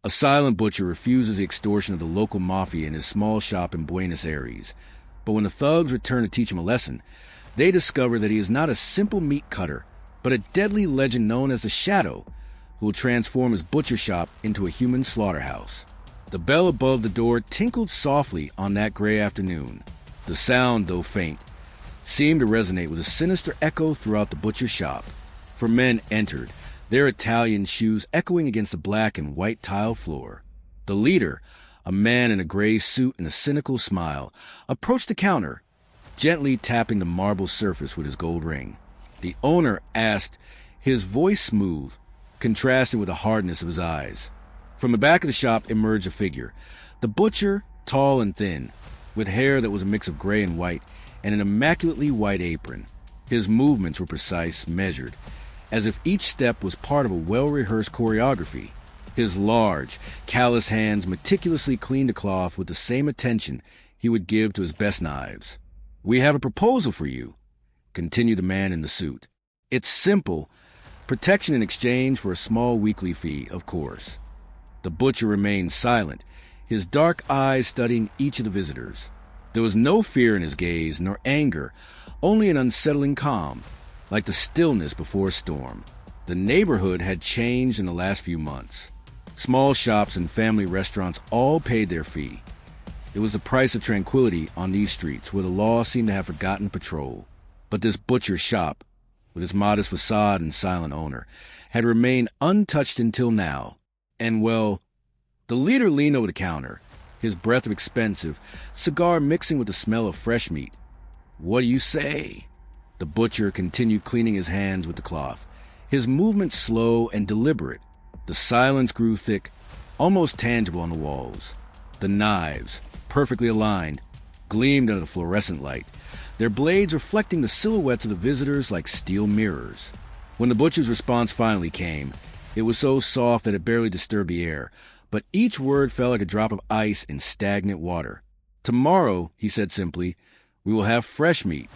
A silent butcher refuses the extortion of the local mafia in his small shop in Buenos Aires. But when the thugs return to teach him a lesson, they discover that he is not a simple meat cutter, but a deadly legend known as the Shadow, who will transform his butcher shop into a human slaughterhouse. The bell above the door tinkled softly on that gray afternoon. The sound, though faint, seemed to resonate with a sinister echo throughout the butcher shop. For men entered, their Italian shoes echoing against the black and white tile floor. The leader, a man in a gray suit and a cynical smile, approached the counter, gently tapping the marble surface with his gold ring. The owner asked, his voice smooth, contrasting with the hardness of his eyes. From the back of the shop emerged a figure. The butcher, tall and thin, with hair that was a mix of gray and white, and an immaculately white apron. His movements were precise, measured, as if each step was part of a well-rehearsed choreography. His large, callous hands meticulously cleaned a cloth with the same attention he would give to his best knives. "We have a proposal for you," continued the man in the suit. "It's simple. Protection in exchange for a small weekly fee, of course." The butcher remained silent, his dark eyes studying each of the visitors. There was no fear in his gaze, nor anger, only an unsettling calm, like the stillness before a storm. The neighborhood had changed in the last few months. Small shops and family restaurants all paid their fee. It was the price of tranquility on these streets where the law seemed to have forgotten patrol. But this butcher shop, with its modest facade and silent owner, had remained untouched until now. And, well, the leader leaned over the counter, his breath of expensive cigar mixing with the smell of fresh meat. "What do you say?" The butcher continued cleaning his hands with the cloth, his movements slow and deliberate. The silence grew thick, almost tangible on the walls. The knives, perfectly aligned, gleamed under the fluorescent light, their blades reflecting the silhouettes of the visitors like steel mirrors. When the butcher's response finally came, it was so soft that it barely disturbed the air, but each word fell like a drop of ice in stagnant water. "Tomorrow," he said simply, "we will have fresh meat."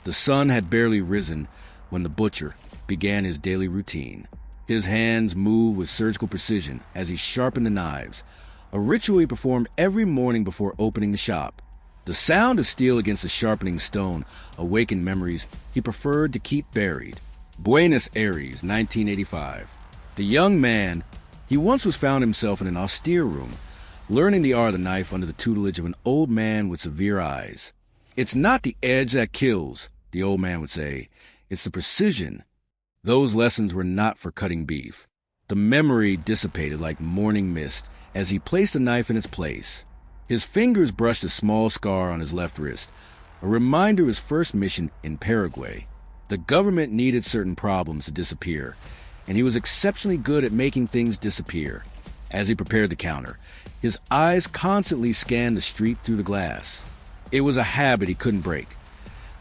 The sun had barely risen when the butcher began his daily routine. His hands moved with surgical precision as he sharpened the knives, a ritual he performed every morning before opening the shop. The sound of steel against the sharpening stone awakened memories he preferred to keep buried. Buenos Aires, 1985. The young man, he once was found himself in an austere room, learning the art of the knife under the tutelage of an old man with severe eyes. "It's not the edge that kills," the old man would say. "It's the precision." Those lessons were not for cutting beef. The memory dissipated like morning mist as he placed the knife in its place. His fingers brushed a small scar on his left wrist, a reminder of his first mission in Paraguay. The government needed certain problems to disappear, and he was exceptionally good at making things disappear. As he prepared the counter, his eyes constantly scanned the street through the glass. It was a habit he couldn't break.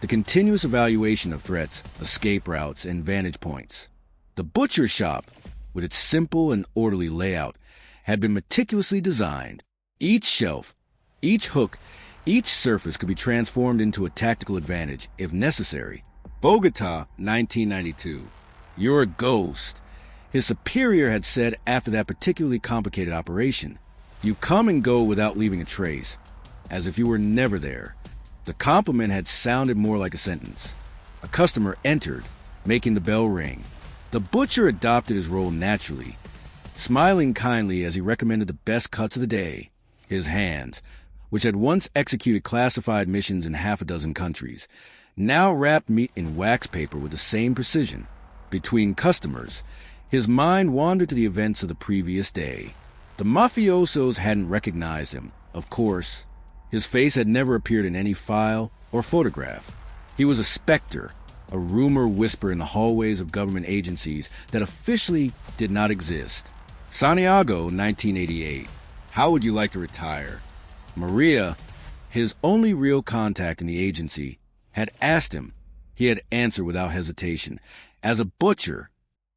The continuous evaluation of threats, escape routes, and vantage points. The butcher shop, with its simple and orderly layout, had been meticulously designed. Each shelf, each hook, each surface could be transformed into a tactical advantage, if necessary. Bogota, 1992. "You're a ghost," his superior had said after that particularly complicated operation. "You come and go without leaving a trace, as if you were never there." The compliment had sounded more like a sentence. A customer entered, making the bell ring. The butcher adopted his role naturally, smiling kindly as he recommended the best cuts of the day. His hands, which had once executed classified missions in half a dozen countries, now wrapped meat in wax paper with the same precision. Between customers, his mind wandered to the events of the previous day. The mafiosos hadn't recognized him, of course. His face had never appeared in any file or photograph. He was a specter, a rumor whisper in the hallways of government agencies that officially did not exist. Santiago, 1988. "How would you like to retire?" Maria, his only real contact in the agency, had asked him. He had answered without hesitation. As a butcher,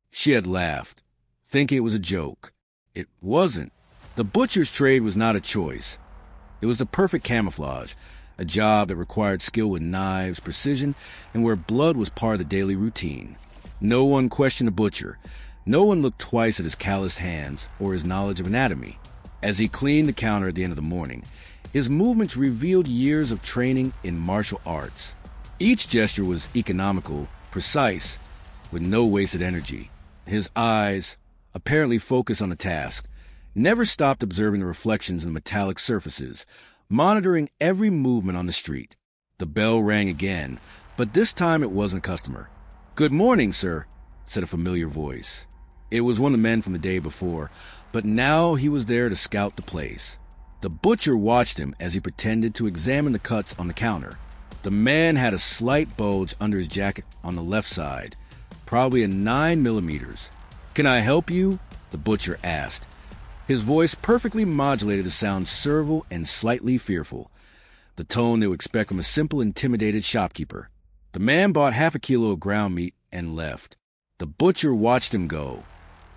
she had laughed, thinking it was a joke. It wasn't. The butcher's trade was not a choice. It was the perfect camouflage, a job that required skill with knives, precision, and where blood was part of the daily routine. No one questioned the butcher. No one looked twice at his calloused hands or his knowledge of anatomy. As he cleaned the counter at the end of the morning, his movements revealed years of training in martial arts. Each gesture was economical, precise, with no wasted energy. His eyes, apparently focused on the task, never stopped observing the reflections in the metallic surfaces, monitoring every movement on the street. The bell rang again, but this time it wasn't a customer. "Good morning, sir," said a familiar voice. It was one of the men from the day before, but now he was there to scout the place. The butcher watched him as he pretended to examine the cuts on the counter. The man had a slight bulge under his jacket on the left side, probably a 9mm. "Can I help you?" the butcher asked. His voice perfectly modulated to sound servile and slightly fearful, the tone they would expect from a simple, intimidated shopkeeper. The man bought half a kilo of ground meat and left. The butcher watched him go,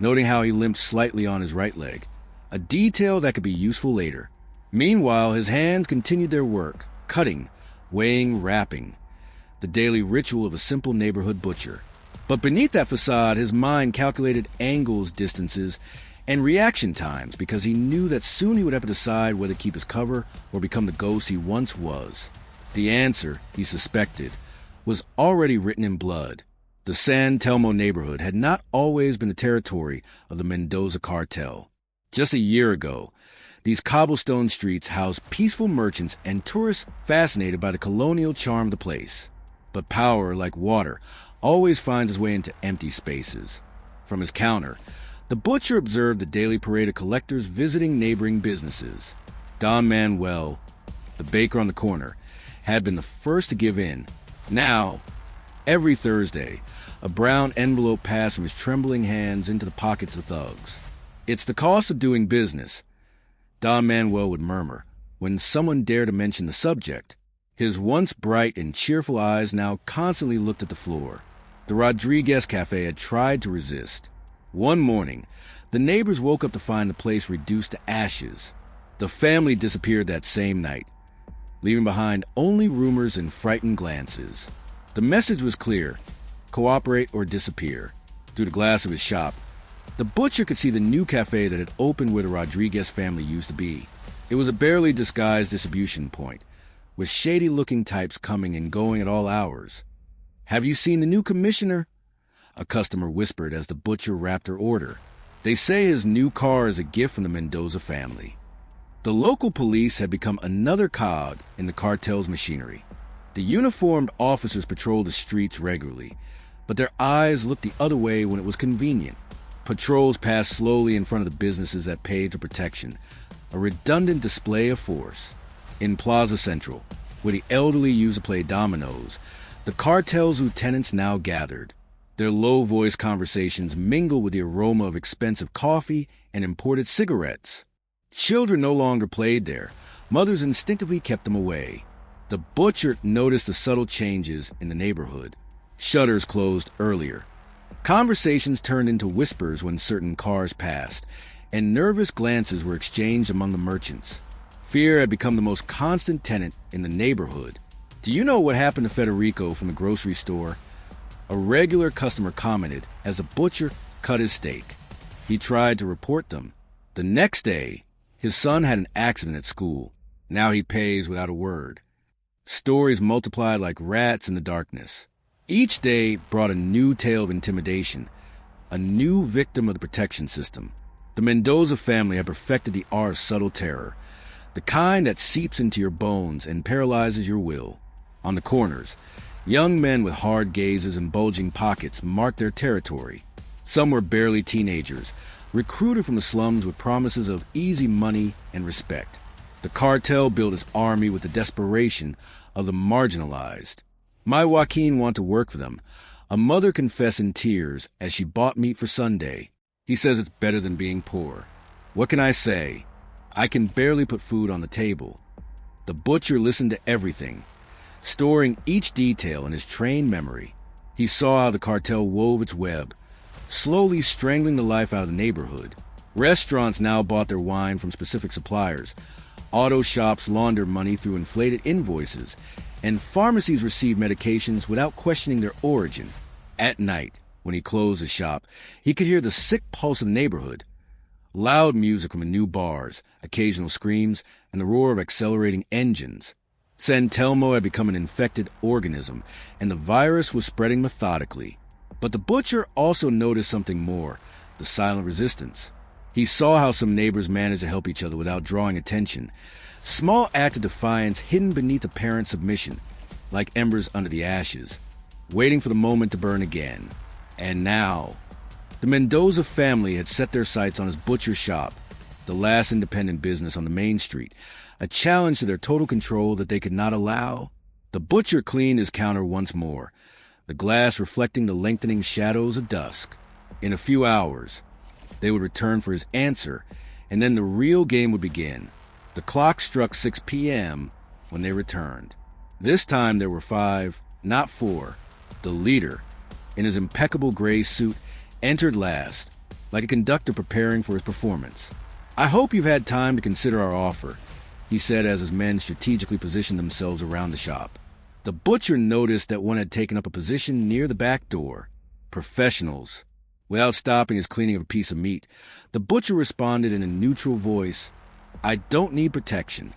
noting how he limped slightly on his right leg, a detail that could be useful later. Meanwhile, his hands continued their work, cutting, weighing, wrapping, the daily ritual of a simple neighborhood butcher. But beneath that facade, his mind calculated angles, distances, and reaction times, because he knew that soon he would have to decide whether to keep his cover or become the ghost he once was. The answer, he suspected, was already written in blood. The San Telmo neighborhood had not always been the territory of the Mendoza cartel. Just a year ago, these cobblestone streets housed peaceful merchants and tourists fascinated by the colonial charm of the place. But power, like water, always finds its way into empty spaces. From his counter, the butcher observed the daily parade of collectors visiting neighboring businesses. Don Manuel, the baker on the corner, had been the first to give in. Now, every Thursday, a brown envelope passed from his trembling hands into the pockets of thugs. "It's the cost of doing business," Don Manuel would murmur when someone dared to mention the subject. His once bright and cheerful eyes now constantly looked at the floor. The Rodriguez Cafe had tried to resist. One morning, the neighbors woke up to find the place reduced to ashes. The family disappeared that same night, leaving behind only rumors and frightened glances. The message was clear: cooperate or disappear. Through the glass of his shop, the butcher could see the new cafe that had opened where the Rodriguez family used to be. It was a barely disguised distribution point, with shady-looking types coming and going at all hours. "Have you seen the new commissioner?" a customer whispered as the butcher wrapped her order. "They say his new car is a gift from the Mendoza family." The local police had become another cog in the cartel's machinery. The uniformed officers patrolled the streets regularly, but their eyes looked the other way when it was convenient. Patrols passed slowly in front of the businesses that paid for protection, a redundant display of force. In Plaza Central, where the elderly used to play dominoes, the cartel's lieutenants now gathered. Their low-voiced conversations mingled with the aroma of expensive coffee and imported cigarettes. Children no longer played there. Mothers instinctively kept them away. The butcher noticed the subtle changes in the neighborhood. Shutters closed earlier. Conversations turned into whispers when certain cars passed, and nervous glances were exchanged among the merchants. Fear had become the most constant tenant in the neighborhood. "Do you know what happened to Federico from the grocery store?" a regular customer commented as the butcher cut his steak. He tried to report them. The next day, his son had an accident at school. Now he pays without a word. Stories multiplied like rats in the darkness. Each day brought a new tale of intimidation, a new victim of the protection system. The Mendoza family had perfected the art of subtle terror, the kind that seeps into your bones and paralyzes your will. On the corners, young men with hard gazes and bulging pockets marked their territory. Some were barely teenagers, recruited from the slums with promises of easy money and respect. The cartel built its army with the desperation of the marginalized. "My Joaquin want to work for them," a mother confessed in tears as she bought meat for Sunday. "He says it's better than being poor. What can I say? I can barely put food on the table." The butcher listened to everything, storing each detail in his trained memory. He saw how the cartel wove its web, slowly strangling the life out of the neighborhood. Restaurants now bought their wine from specific suppliers. Auto shops laundered money through inflated invoices, and pharmacies received medications without questioning their origin. At night, When he closed his shop, he could hear the sick pulse of the neighborhood. Loud music from the new bars, occasional screams, and the roar of accelerating engines. San Telmo had become an infected organism, and the virus was spreading methodically. But the butcher also noticed something more, the silent resistance. He saw how some neighbors managed to help each other without drawing attention. Small act of defiance hidden beneath apparent submission, like embers under the ashes, waiting for the moment to burn again. And now, the Mendoza family had set their sights on his butcher shop, the last independent business on the main street, a challenge to their total control that they could not allow. The butcher cleaned his counter once more, the glass reflecting the lengthening shadows of dusk. In a few hours, they would return for his answer, and then the real game would begin. The clock struck 6 p.m. when they returned. This time there were 5, not 4. The leader, in his impeccable gray suit, entered last, like a conductor preparing for his performance. "I hope you've had time to consider our offer," he said as his men strategically positioned themselves around the shop. The butcher noticed that one had taken up a position near the back door. Professionals. Without stopping his cleaning of a piece of meat, the butcher responded in a neutral voice, "I don't need protection."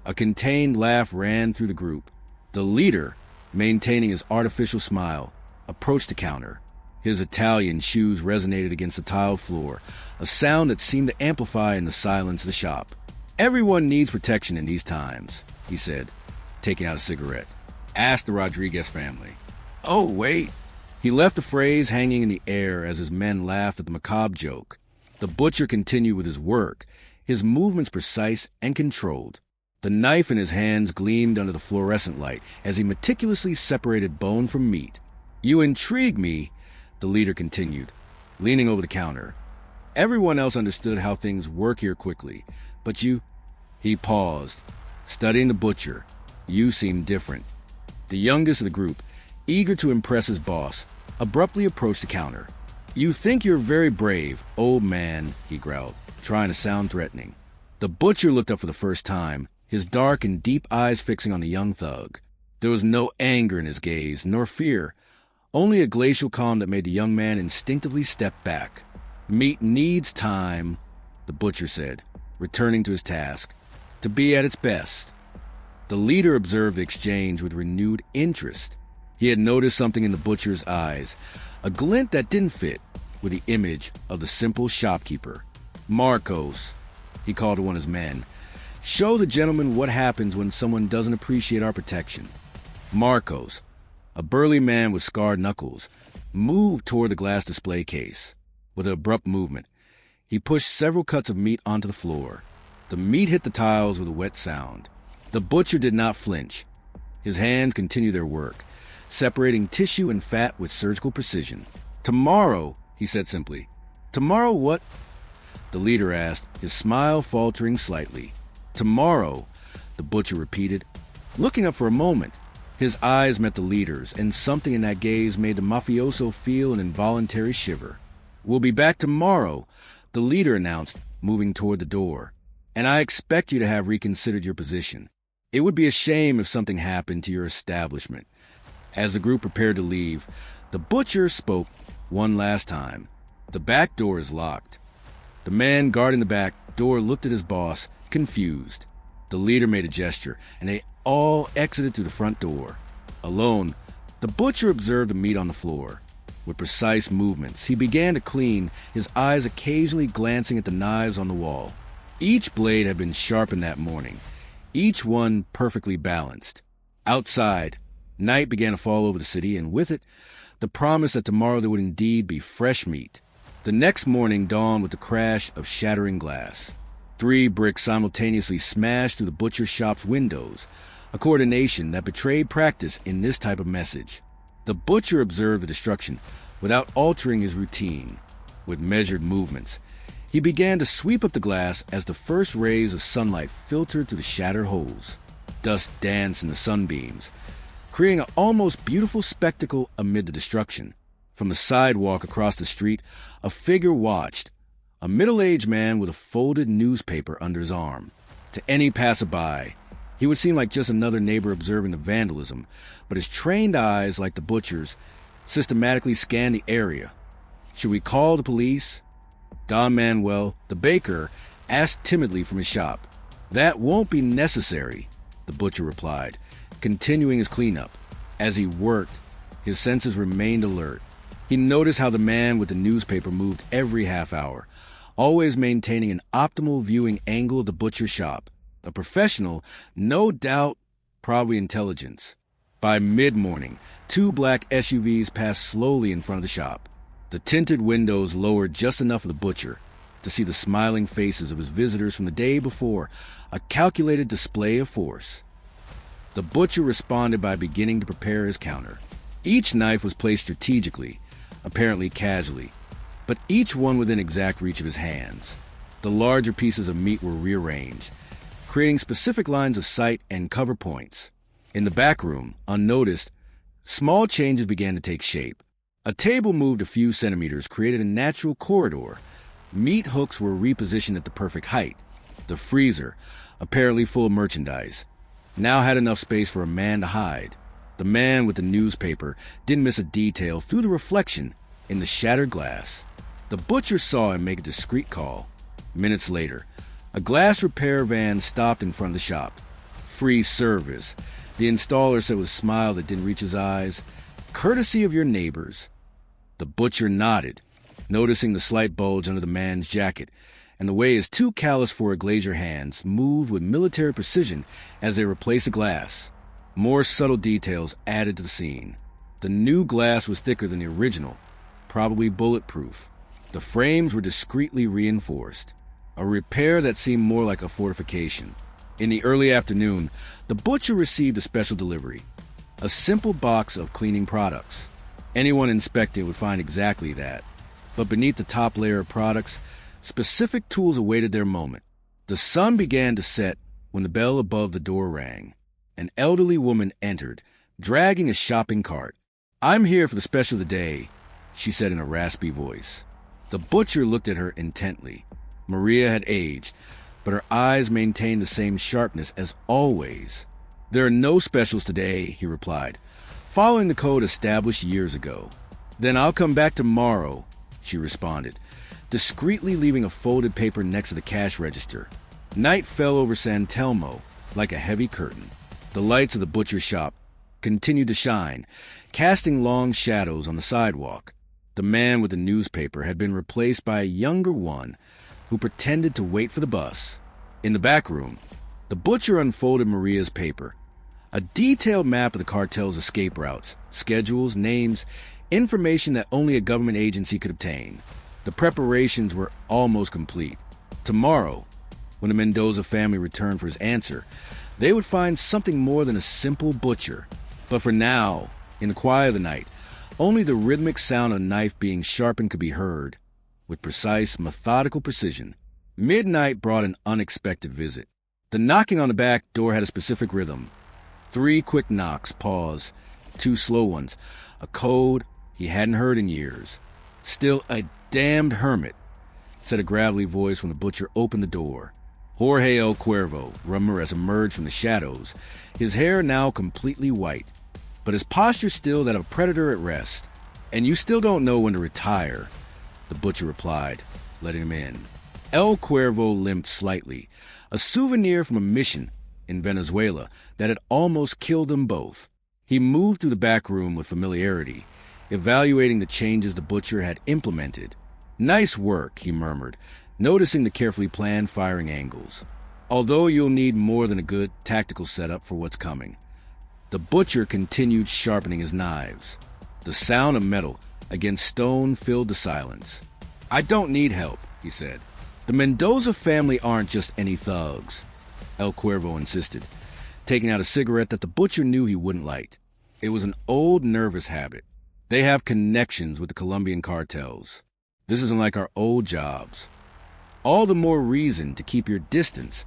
A contained laugh ran through the group. The leader, maintaining his artificial smile, approached the counter. His Italian shoes resonated against the tiled floor, a sound that seemed to amplify in the silence of the shop. "Everyone needs protection in these times," he said, taking out a cigarette. "Ask the Rodriguez family." "Oh, wait." He left the phrase hanging in the air as his men laughed at the macabre joke. The butcher continued with his work, his movements precise and controlled. The knife in his hands gleamed under the fluorescent light as he meticulously separated bone from meat. "You intrigue me," the leader continued, leaning over the counter. "Everyone else understood how things work here quickly, but you—" He paused, studying the butcher. "You seem different." The youngest of the group, eager to impress his boss, abruptly approached the counter. "You think you're very brave, old man," he growled, trying to sound threatening. The butcher looked up for the first time, his dark and deep eyes fixing on the young thug. There was no anger in his gaze, nor fear, only a glacial calm that made the young man instinctively step back. "Meat needs time," the butcher said, returning to his task, "to be at its best." The leader observed the exchange with renewed interest. He had noticed something in the butcher's eyes, a glint that didn't fit with the image of the simple shopkeeper. "Marcos," he called to one of his men, "show the gentleman what happens when someone doesn't appreciate our protection." Marcos, a burly man with scarred knuckles, moved toward the glass display case. With an abrupt movement, he pushed several cuts of meat onto the floor. The meat hit the tiles with a wet sound. The butcher did not flinch. His hands continued their work, separating tissue and fat with surgical precision. "Tomorrow," he said simply. "Tomorrow what?" the leader asked, his smile faltering slightly. "Tomorrow," the butcher repeated, looking up for a moment. His eyes met the leader's, and something in that gaze made the mafioso feel an involuntary shiver. "We'll be back tomorrow," the leader announced, moving toward the door. "And I expect you to have reconsidered your position. It would be a shame if something happened to your establishment." As the group prepared to leave, the butcher spoke one last time. "The back door is locked." The man guarding the back door looked at his boss, confused. The leader made a gesture, and they all exited through the front door. Alone, the butcher observed the meat on the floor. With precise movements, he began to clean, his eyes occasionally glancing at the knives on the wall. Each blade had been sharpened that morning, each one perfectly balanced. Outside, night began to fall over the city, and with it, the promise that tomorrow there would indeed be fresh meat. The next morning dawned with the crash of shattering glass. 3 bricks simultaneously smashed through the butcher shop's windows, a coordination that betrayed practice in this type of message. The butcher observed the destruction without altering his routine. With measured movements, he began to sweep up the glass as the first rays of sunlight filtered through the shattered holes. Dust danced in the sunbeams, creating an almost beautiful spectacle amid the destruction. From the sidewalk across the street, a figure watched, a middle-aged man with a folded newspaper under his arm. To any passerby, he would seem like just another neighbor observing the vandalism, but his trained eyes, like the butcher's, systematically scanned the area. Should we call the police? Don Manuel, the baker, asked timidly from his shop. That won't be necessary, the butcher replied, continuing his cleanup. As he worked, his senses remained alert. He noticed how the man with the newspaper moved every half hour, always maintaining an optimal viewing angle of the butcher shop. A professional, no doubt, probably intelligence. By mid-morning, 2 black SUVs passed slowly in front of the shop. The tinted windows lowered just enough of the butcher to see the smiling faces of his visitors from the day before, a calculated display of force. The butcher responded by beginning to prepare his counter. Each knife was placed strategically, apparently casually, but each one within exact reach of his hands. The larger pieces of meat were rearranged, creating specific lines of sight and cover points. In the back room, unnoticed, small changes began to take shape. A table moved a few centimeters, created a natural corridor. Meat hooks were repositioned at the perfect height. The freezer, apparently full of merchandise, now had enough space for a man to hide. The man with the newspaper didn't miss a detail through the reflection in the shattered glass. The butcher saw him make a discreet call. Minutes later, a glass repair van stopped in front of the shop. Free service, the installer said with a smile that didn't reach his eyes. Courtesy of your neighbors. The butcher nodded, noticing the slight bulge under the man's jacket, and the way his 2 callous for a glazier hands moved with military precision as they replaced the glass. More subtle details added to the scene. The new glass was thicker than the original, probably bulletproof. The frames were discreetly reinforced, a repair that seemed more like a fortification. In the early afternoon, the butcher received a special delivery, a simple box of cleaning products. Anyone inspecting would find exactly that. But beneath the top layer of products, specific tools awaited their moment. The sun began to set when the bell above the door rang. An elderly woman entered, dragging a shopping cart. "I'm here for the special of the day," she said in a raspy voice. The butcher looked at her intently. Maria had aged, but her eyes maintained the same sharpness as always. "There are no specials today," he replied, following the code established years ago. "Then I'll come back tomorrow," she responded, discreetly leaving a folded paper next to the cash register. Night fell over San Telmo like a heavy curtain. The lights of the butcher's shop continued to shine, casting long shadows on the sidewalk. The man with the newspaper had been replaced by a younger one who pretended to wait for the bus. In the back room, the butcher unfolded Maria's paper, a detailed map of the cartel's escape routes, schedules, names, information that only a government agency could obtain. The preparations were almost complete. Tomorrow, when the Mendoza family returned for his answer, they would find something more than a simple butcher. But for now, in the quiet of the night, only the rhythmic sound of a knife being sharpened could be heard, with precise, methodical precision. Midnight brought an unexpected visit. The knocking on the back door had a specific rhythm. 3 quick knocks, pause, 2 slow ones, a code he hadn't heard in years. "Still a damned hermit," said a gravelly voice when the butcher opened the door. Jorge El Cuervo Ramirez emerged from the shadows, his hair now completely white, but his posture still that of a predator at rest. "And you still don't know when to retire," the butcher replied, letting him in. El Cuervo limped slightly, a souvenir from a mission in Venezuela that had almost killed them both. He moved through the back room with familiarity, evaluating the changes the butcher had implemented. "Nice work," he murmured, noticing the carefully planned firing angles. "Although you'll need more than a good tactical setup for what's coming." The butcher continued sharpening his knives. The sound of metal against stone filled the silence. "I don't need help," he said. "The Mendoza family aren't just any thugs," El Cuervo insisted, taking out a cigarette that the butcher knew he wouldn't light. It was an old nervous habit. "They have connections with the Colombian cartels. This isn't like our old jobs." "All the more reason to keep your distance,"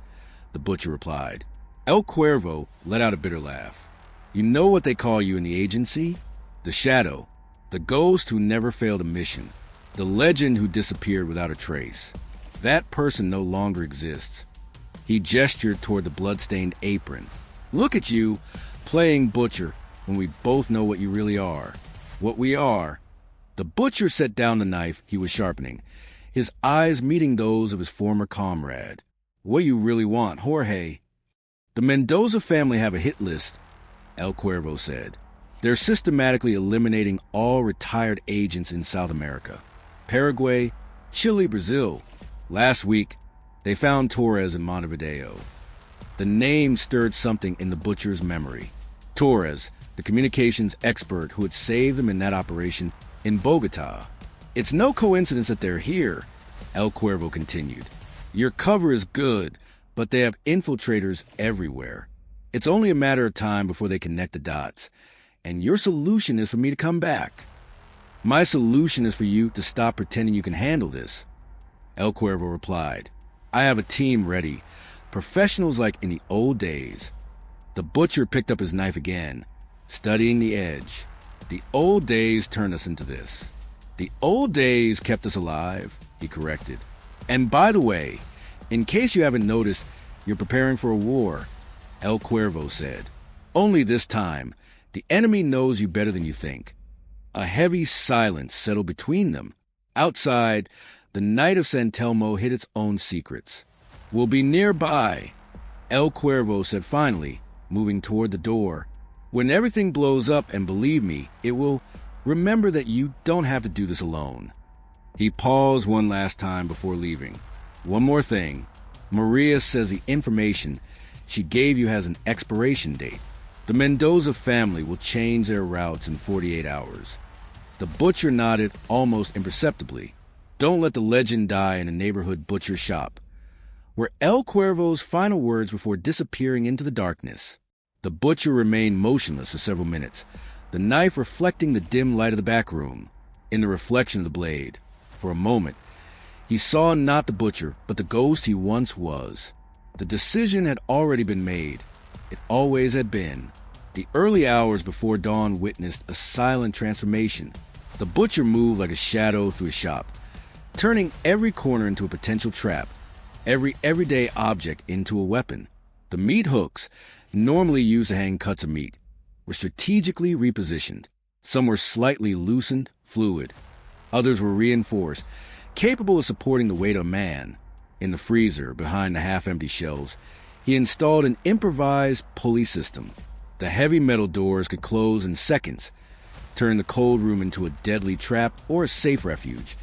the butcher replied. El Cuervo let out a bitter laugh. "You know what they call you in the agency? The Shadow, the ghost who never failed a mission, the legend who disappeared without a trace. That person no longer exists." He gestured toward the blood-stained apron. "Look at you, playing butcher when we both know what you really are." What we are. The butcher set down the knife he was sharpening, his eyes meeting those of his former comrade. What you really want, Jorge? The Mendoza family have a hit list, El Cuervo said. They're systematically eliminating all retired agents in South America. Paraguay, Chile, Brazil. Last week, they found Torres in Montevideo. The name stirred something in the butcher's memory. Torres, the communications expert who had saved them in that operation in Bogota. It's no coincidence that they're here, El Cuervo continued. Your cover is good, but they have infiltrators everywhere. It's only a matter of time before they connect the dots. And your solution is for me to come back. My solution is for you to stop pretending you can handle this. El Cuervo replied, I have a team ready, professionals like in the old days. The butcher picked up his knife again, studying the edge. The old days turned us into this. The old days kept us alive, he corrected. And by the way, in case you haven't noticed, you're preparing for a war, El Cuervo said. Only this time, the enemy knows you better than you think. A heavy silence settled between them. Outside, the night of San Telmo hid its own secrets. We'll be nearby, El Cuervo said finally, moving toward the door. When everything blows up, and believe me, it will, remember that you don't have to do this alone. He paused one last time before leaving. One more thing. Maria says the information she gave you has an expiration date. The Mendoza family will change their routes in 48 hours. The butcher nodded almost imperceptibly. Don't let the legend die in a neighborhood butcher shop. Were El Cuervo's final words before disappearing into the darkness. The butcher remained motionless for several minutes, the knife reflecting the dim light of the back room. In the reflection of the blade, for a moment, he saw not the butcher, but the ghost he once was. The decision had already been made. It always had been. The early hours before dawn witnessed a silent transformation. The butcher moved like a shadow through his shop, turning every corner into a potential trap, every everyday object into a weapon. The meat hooks, normally used to hang cuts of meat, were strategically repositioned. Some were slightly loosened, fluid. Others were reinforced, capable of supporting the weight of a man. In the freezer, behind the half-empty shelves, he installed an improvised pulley system. The heavy metal doors could close in seconds, turn the cold room into a deadly trap or a safe refuge,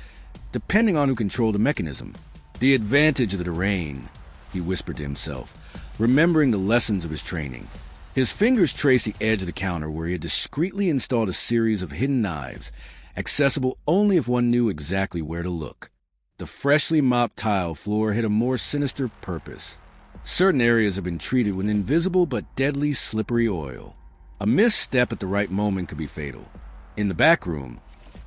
depending on who controlled the mechanism. The advantage of the terrain, he whispered to himself, remembering the lessons of his training. His fingers traced the edge of the counter where he had discreetly installed a series of hidden knives, accessible only if one knew exactly where to look. The freshly mopped tile floor had a more sinister purpose. Certain areas had been treated with invisible but deadly slippery oil. A misstep at the right moment could be fatal. In the back room,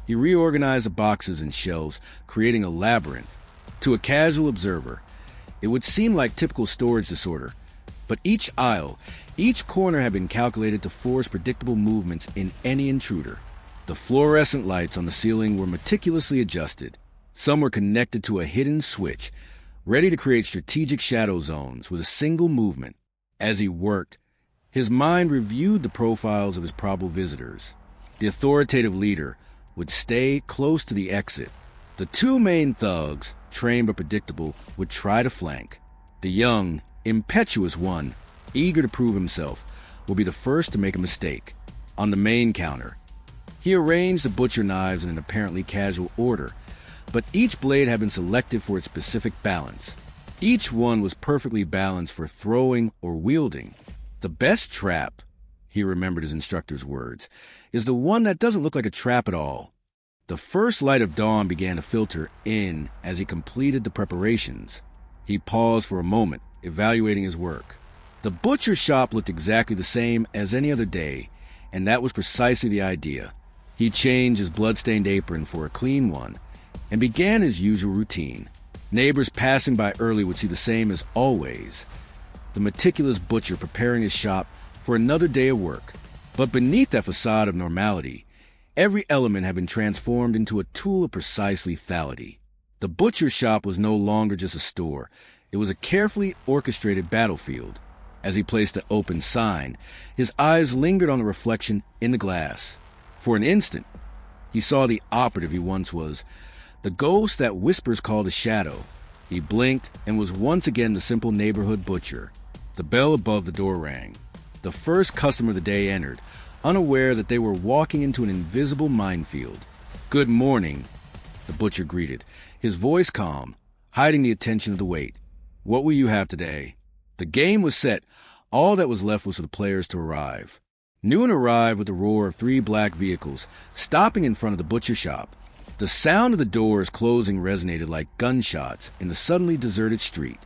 he reorganized the boxes and shelves, creating a labyrinth. To a casual observer, it would seem like typical storage disorder, but each aisle, each corner had been calculated to force predictable movements in any intruder. The fluorescent lights on the ceiling were meticulously adjusted. Some were connected to a hidden switch, ready to create strategic shadow zones with a single movement. As he worked, his mind reviewed the profiles of his probable visitors. The authoritative leader would stay close to the exit. The two main thugs, trained but predictable, would try to flank. The young, impetuous one, eager to prove himself, would be the first to make a mistake. On the main counter, he arranged the butcher knives in an apparently casual order, but each blade had been selected for its specific balance. Each one was perfectly balanced for throwing or wielding. The best trap, he remembered his instructor's words, is the one that doesn't look like a trap at all. The first light of dawn began to filter in as he completed the preparations. He paused for a moment, evaluating his work. The butcher shop looked exactly the same as any other day, and that was precisely the idea. He changed his blood-stained apron for a clean one, and began his usual routine. Neighbors passing by early would see the same as always. The meticulous butcher preparing his shop for another day of work. But beneath that facade of normality, every element had been transformed into a tool of precise lethality. The butcher shop was no longer just a store. It was a carefully orchestrated battlefield. As he placed the open sign, his eyes lingered on the reflection in the glass. For an instant, He saw the operative he once was, the ghost that whispers called a shadow. He blinked and was once again the simple neighborhood butcher. The bell above the door rang. The first customer of the day entered, unaware that they were walking into an invisible minefield. "Good morning," the butcher greeted, his voice calm, hiding the attention of the wait. "What will you have today?" The game was set. All that was left was for the players to arrive. Noon arrived with the roar of 3 black vehicles, stopping in front of the butcher shop. The sound of the doors closing resonated like gunshots in the suddenly deserted street.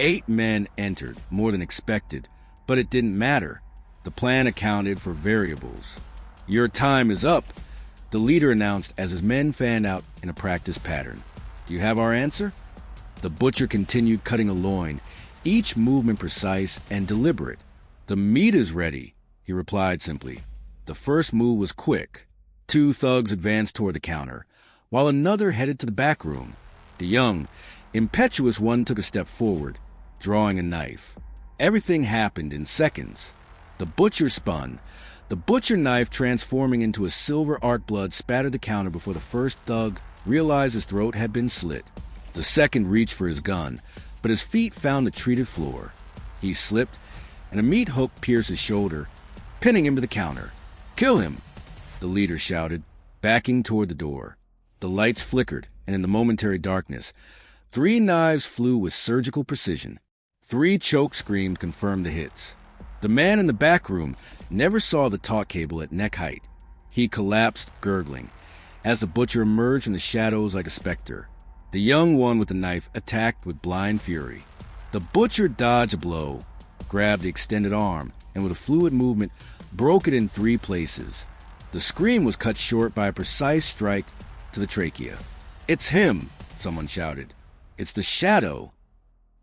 8 men entered, more than expected, but it didn't matter. The plan accounted for variables. "Your time is up," the leader announced as his men fanned out in a practice pattern. "Do you have our answer?" The butcher continued cutting a loin, each movement precise and deliberate. "The meat is ready," he replied simply. The first move was quick. 2 thugs advanced toward the counter, while another headed to the back room. The young, impetuous one took a step forward, drawing a knife. Everything happened in seconds. The butcher spun. The butcher knife, transforming into a silver arc blood, spattered the counter before the first thug realized his throat had been slit. The second reached for his gun, but his feet found the treated floor. He slipped, and a meat hook pierced his shoulder, pinning him to the counter. "Kill him!" the leader shouted, backing toward the door. The lights flickered, and in the momentary darkness, 3 knives flew with surgical precision. 3 choke screams confirmed the hits. The man in the back room never saw the taut cable at neck height. He collapsed, gurgling, as the butcher emerged from the shadows like a specter. The young one with the knife attacked with blind fury. The butcher dodged a blow, grabbed the extended arm, and with a fluid movement, broke it in 3 places. The scream was cut short by a precise strike to the trachea. "It's him!" someone shouted. "It's the shadow!"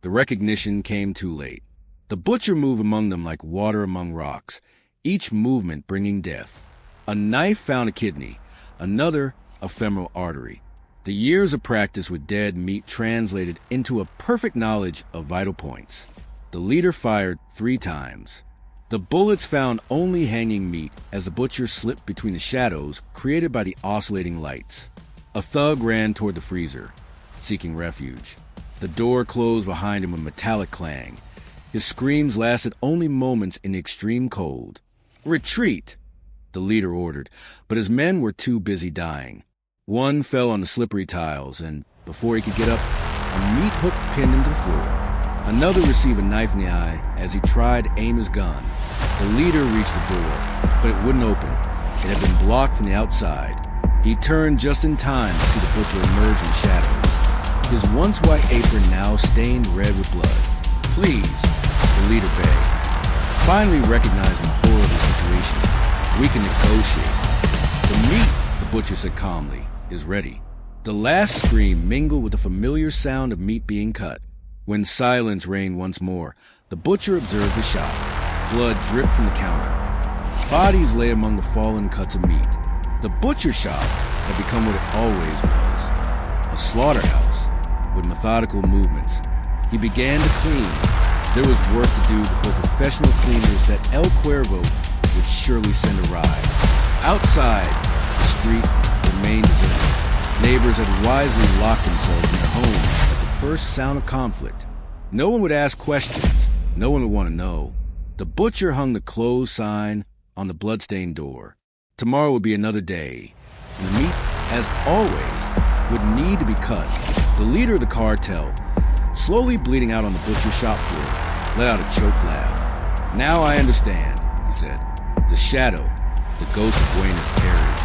The recognition came too late. The butcher moved among them like water among rocks, each movement bringing death. A knife found a kidney, another a femoral artery. The years of practice with dead meat translated into a perfect knowledge of vital points. The leader fired 3 times. The bullets found only hanging meat as the butcher slipped between the shadows created by the oscillating lights. A thug ran toward the freezer, seeking refuge. The door closed behind him with a metallic clang. His screams lasted only moments in the extreme cold. "Retreat!" the leader ordered, but his men were too busy dying. One fell on the slippery tiles, and before he could get up, a meat hook pinned him to the floor. Another received a knife in the eye as he tried to aim his gun. The leader reached the door, but it wouldn't open. It had been blocked from the outside. He turned just in time to see the butcher emerge from the shadows, his once white apron now stained red with blood. "Please," the leader begged. Finally recognizing the horror of the situation, "We can negotiate." "The meat," the butcher said calmly, "is ready." The last scream mingled with the familiar sound of meat being cut. When silence reigned once more, the butcher observed the shop. Blood dripped from the counter. Bodies lay among the fallen cuts of meat. The butcher shop had become what it always was, a slaughterhouse with methodical movements. He began to clean. There was work to do before professional cleaners that El Cuervo would surely send a ride. Outside, the street remained deserted. Neighbors had wisely locked themselves in their homes at the first sound of conflict. No one would ask questions. No one would want to know. The butcher hung the closed sign on the bloodstained door. Tomorrow would be another day, and the meat, as always, would need to be cut. The leader of the cartel, slowly bleeding out on the butcher shop floor, let out a choked laugh. "Now I understand," he said. "The shadow, the ghost of Buenos Aires."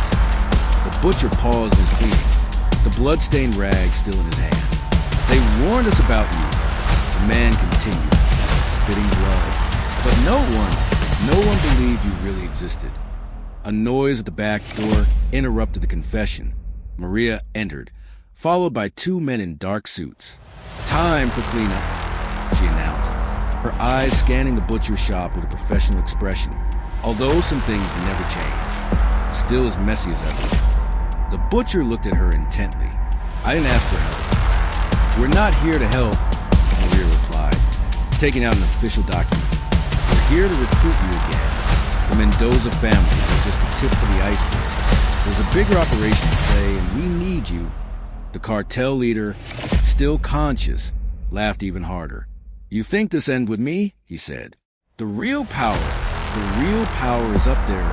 The butcher paused in his cleaning, the blood-stained rag still in his hand. "They warned us about you," the man continued, spitting blood. "But no one believed you really existed." A noise at the back door interrupted the confession. Maria entered, followed by 2 men in dark suits. "Time for cleanup," she announced, her eyes scanning the butcher shop with a professional expression, although some things never changed, still as messy as ever. The butcher looked at her intently. "I didn't ask for help." "We're not here to help," Maria replied, taking out an official document. "We're here to recruit you again. The Mendoza family was just the tip of the iceberg. There's a bigger operation to play, and we need you." The cartel leader, still conscious, laughed even harder. "You think this ends with me?" he said. The real power is up there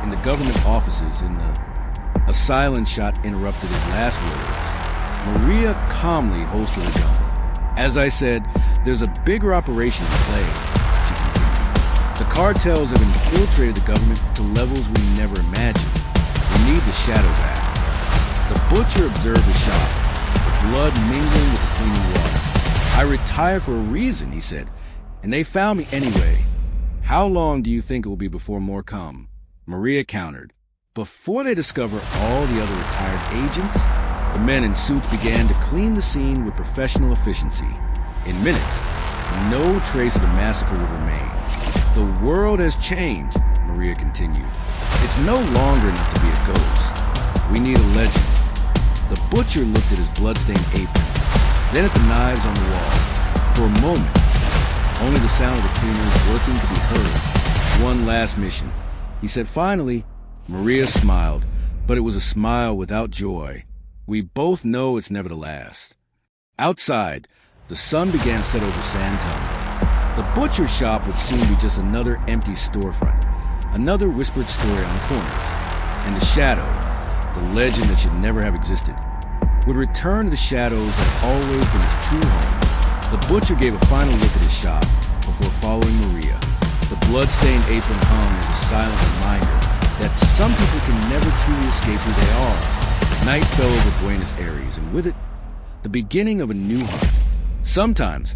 in the government offices." A silent shot interrupted his last words. Maria calmly holstered her gun. "As I said, there's a bigger operation to play," she continued. "The cartels have infiltrated the government to levels we never imagined. We need the shadow back." The butcher observed the shop, the blood mingling with the cleaning water. "I retired for a reason," he said, "and they found me anyway. How long do you think it will be before more come?" Maria countered. Before they discover all the other retired agents, the men in suits began to clean the scene with professional efficiency. In minutes, no trace of the massacre would remain. "The world has changed," Maria continued. "It's no longer enough to be a ghost. We need a legend." The butcher looked at his bloodstained apron, then at the knives on the wall. For a moment, only the sound of the cleaners working could be heard. "One last mission," he said finally. Maria smiled, but it was a smile without joy. "We both know it's never to last." Outside, the sun began to set over Sandton. The butcher shop would soon be just another empty storefront, another whispered story on corners. And the shadow, the legend that should never have existed, would return to the shadows that had always been its true home. The butcher gave a final look at his shop before following Maria. The blood-stained apron hung as a silent reminder that some people can never truly escape who they are. Night fell over Buenos Aires, and with it, the beginning of a new hunt. Sometimes,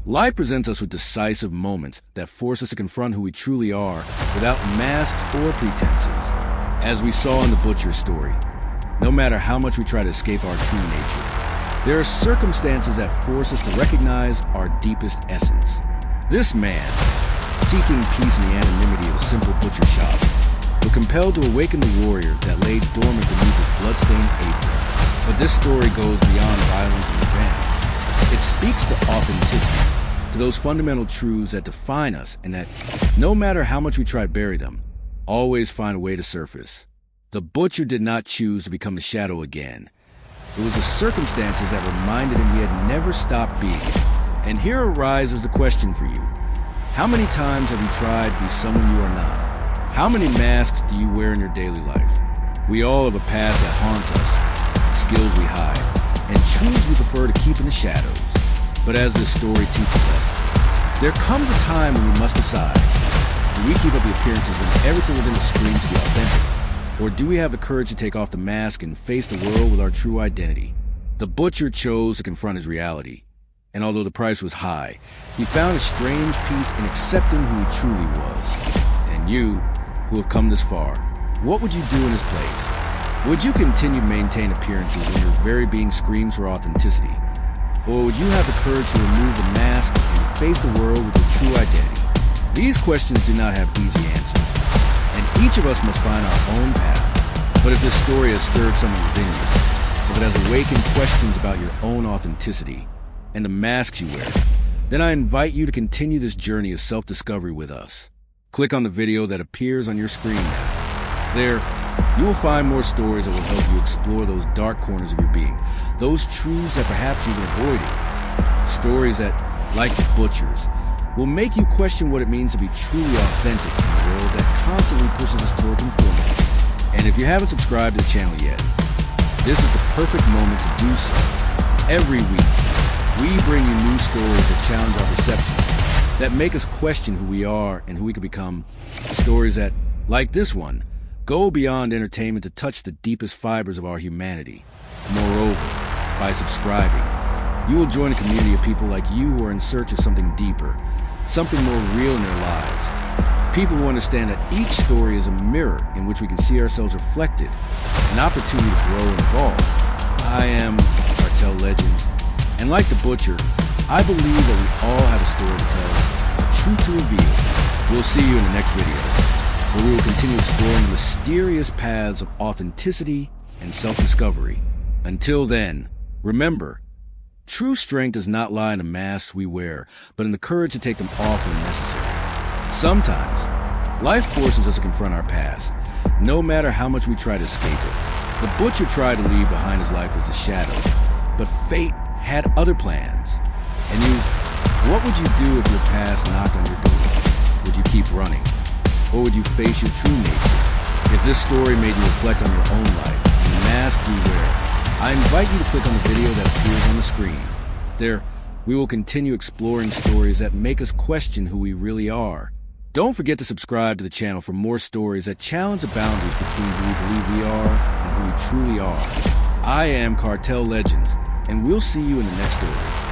life presents us with decisive moments that force us to confront who we truly are without masks or pretenses. As we saw in the butcher's story, no matter how much we try to escape our true nature, there are circumstances that force us to recognize our deepest essence. This man, seeking peace in the anonymity of a simple butcher shop, was compelled to awaken the warrior that lay dormant beneath his bloodstained apron. But this story goes beyond violence and revenge. It speaks to authenticity, to those fundamental truths that define us and that, no matter how much we try to bury them, always find a way to surface. The butcher did not choose to become the shadow again. It was the circumstances that reminded him he had never stopped being. And here arises the question for you. How many times have you tried to be someone you are not? How many masks do you wear in your daily life? We all have a past that haunts us, skills we hide, and truths we prefer to keep in the shadows. But as this story teaches us, there comes a time when we must decide. Do we keep up the appearances and everything within the screen to be authentic? Or do we have the courage to take off the mask and face the world with our true identity? The butcher chose to confront his reality. And although the price was high, he found a strange peace in accepting who he truly was. And you, who have come this far, what would you do in his place? Would you continue to maintain appearances when your very being screams for authenticity? Or would you have the courage to remove the mask and face the world with your true identity? These questions do not have easy answers, and each of us must find our own path. But if this story has stirred something within you, if it has awakened questions about your own authenticity and the masks you wear, then I invite you to continue this journey of self-discovery with us. Click on the video that appears on your screen now. There, you will find more stories that will help you explore those dark corners of your being, those truths that perhaps you've been avoiding. Stories that, like the butchers, will make you question what it means to be truly authentic in a world that constantly pushes us toward conformity. And if you haven't subscribed to the channel yet, this is the perfect moment to do so. Every week, we bring you new stories that challenge our perceptions, that make us question who we are and who we can become. Stories that, like this one, go beyond entertainment to touch the deepest fibers of our humanity. Moreover, by subscribing, you will join a community of people like you who are in search of something deeper, something more real in their lives. People who understand that each story is a mirror in which we can see ourselves reflected, an opportunity to grow and evolve. I am Cartel Legends, and like the butcher, I believe that we all have a story to tell, a truth to reveal. We'll see you in the next video, where we will continue exploring the mysterious paths of authenticity and self-discovery. Until then, remember, true strength does not lie in the masks we wear, but in the courage to take them off when necessary. Sometimes, Life forces us to confront our past, no matter how much we try to escape it. The butcher tried to leave behind his life as a shadow, but fate had other plans. And what would you do if your past knocked on your door? Would you keep running? Or would you face your true nature? If this story made you reflect on your own life, mask beware, I invite you to click on the video that appears on the screen. There, we will continue exploring stories that make us question who we really are. Don't forget to subscribe to the channel for more stories that challenge the boundaries between who we believe we are and who we truly are. I am Cartel Legends, and we'll see you in the next story.